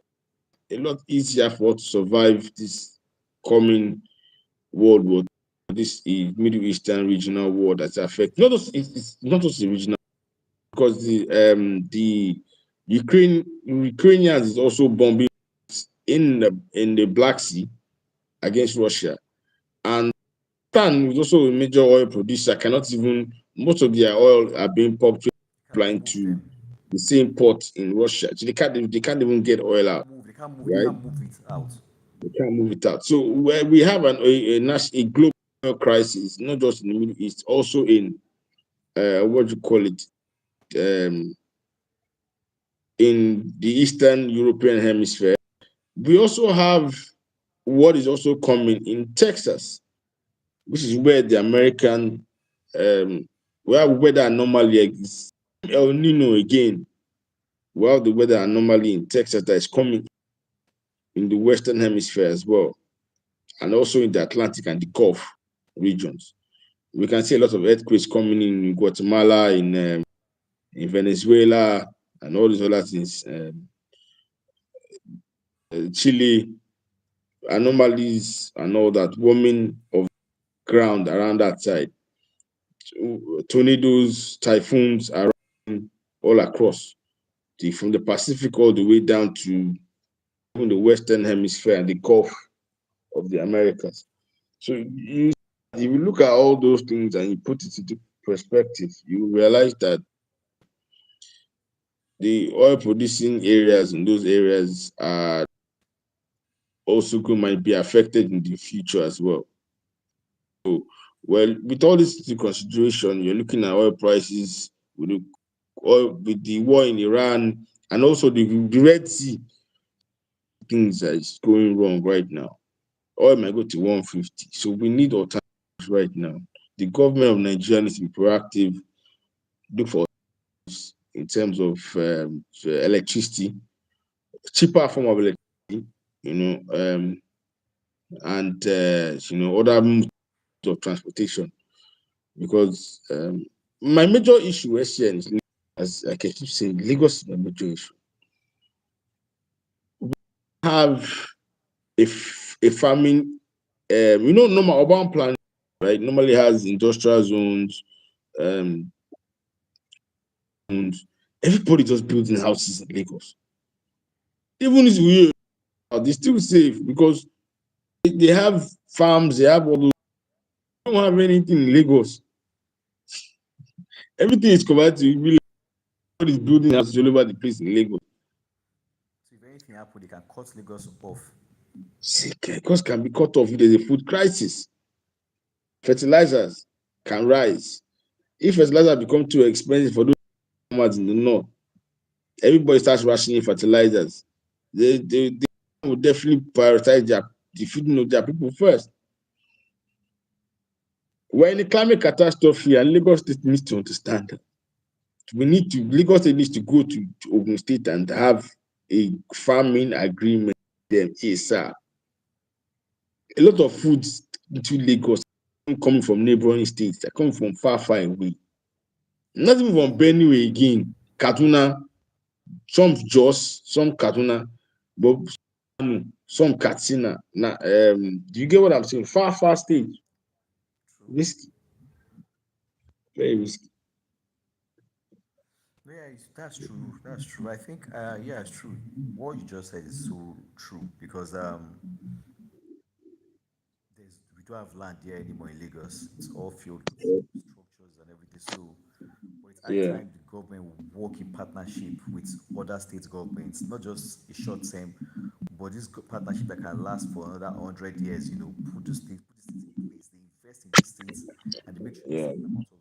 a lot easier for us to survive this coming World War, this Middle Eastern regional war that's affecting not just it's not just the regional, because the Ukrainians is also bombing in the Black Sea against Russia, and Pakistan is also a major oil producer. Cannot even most of their oil are being pumped You can't even applying move to them. the same port in Russia. So they can't even get oil out, They right? can't move it out. They can't move it out. So where we have a global crisis, not just in the Middle East, also in what do you call it, um, in the Eastern European hemisphere. We also have what is also coming in Texas, which is where the American where weather anomaly exists. El Nino again. We have the weather anomaly in Texas that is coming in the Western hemisphere as well. and also in the Atlantic and the Gulf regions. We can see a lot of earthquakes coming in Guatemala, in Venezuela, and all these other things. Chile, anomalies and all that, warming of ground around that side, tornadoes, typhoons around all across from the Pacific all the way down to even the Western Hemisphere and the Gulf of the Americas. So if you look at all those things and you put it into perspective, you realize that the oil producing areas in those areas are also going might be affected in the future as well. So, well, with all this into consideration, you're looking at oil prices with the war in Iran and also the Red Sea, things that is going wrong right now. Oil might go to 150. So we need alternatives right now. The government of Nigeria needs to be proactive, look for in terms of electricity, cheaper form of electricity, you know, and other modes of transportation. Because my major issue here is, as I keep saying, Lagos is my major issue. Have a farming, normal urban planning, right? Normally has industrial zones, um, and everybody just building houses in Lagos. Even if we they still safe because they have farms, they have all those. They don't have anything in Lagos. Everything is covered to be everybody's building houses all over the place in Lagos. So if anything happens, they can cut Lagos off. Lagos can be cut off if there's a food crisis. Fertilizers can rise. If fertilizer become too expensive for those farmers in the north, everybody starts rationing fertilizers. They will definitely prioritize the feeding of their people first. We're in a climate catastrophe, and Lagos State needs to understand that. Lagos State needs to go to Ogun State and have a farming agreement with them ASAP. A lot of foods into Lagos coming from neighboring states, they're coming from far, far away. Not even from Benue again, Kaduna, some Jos, some Kaduna, but some Katsina. Now, do you get what I'm saying? Far, far states, True. risky, very risky. Yeah, that's true. That's true. I think, yeah, it's true. What you just said is so true because we don't have land here anymore in Lagos. It's all filled with structures and everything. So, but it's high Yeah, time the government will work in partnership with other state governments, not just a short term, but this partnership that can last for another 100 years. Put these things in place. They invest in these things, and they make sure a yeah. certain amount of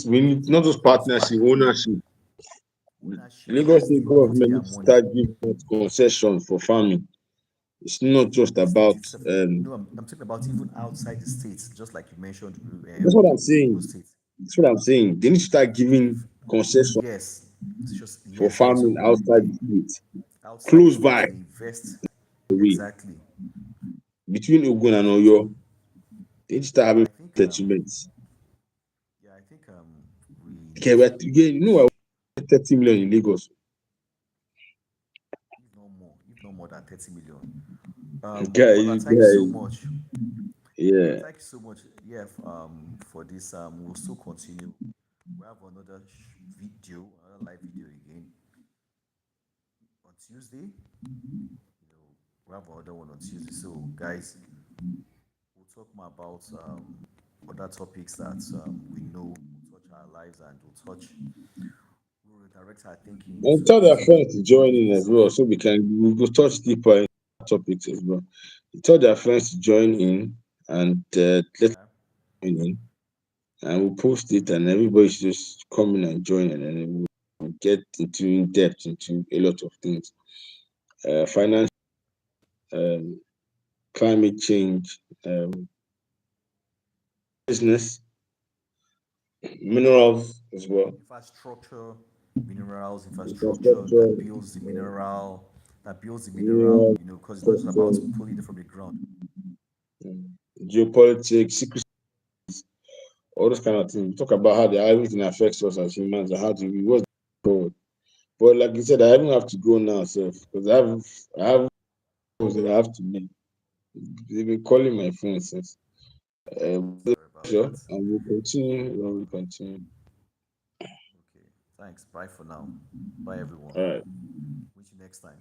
We need not just comes back. partnership, ownership. Ownership, Lagos yes, State they will put government their needs to money. start giving out concessions for farming. It's not just The state about itself, I'm talking about even outside the states, just like you mentioned, that's what I'm Ogun saying. State. That's what I'm saying. They need to start They give, giving concessions yes, it's just, for yes, they need farming to, outside the state. outside the Close state, by they invest, the way. exactly. Between Ogun and So, Oyo, they need to start so having I think, settlements. yeah, I think we Okay, need but to, again, we're 30 million in Lagos. if not more than 30 million. Brother, Okay, thank you so much. Brother, yeah. thank you so much. Yeah, for this. We'll still continue. We have another video, another live video again on Tuesday. We have another one on Tuesday. So, guys, we'll talk more about other topics that we know will touch our lives and will touch, will direct our thinking And into tell their into friends to join in making as well, safe. so we go touch deeper in topics as well. Tell their friends to join in and let's Yeah. join in, and we'll post it, and everybody's just come in and join, and then we'll get into in depth into a lot of things, finance, um, climate change, business, minerals as well, Infrastructure, minerals, infrastructure infrastructure, that builds the mineral, mineral because it's not just about structure, pulling it from the ground. geopolitics, secret, all those kind of things. We talk about how everything affects us as humans and how to we what's forward. But like you said, I even have to go now, so because I have calls that I have to make. They've been calling my phone since. Sorry about Sure, that. and we'll continue when we continue. Okay. Thanks. Bye for now. Bye, everyone. All right. Meet you next time.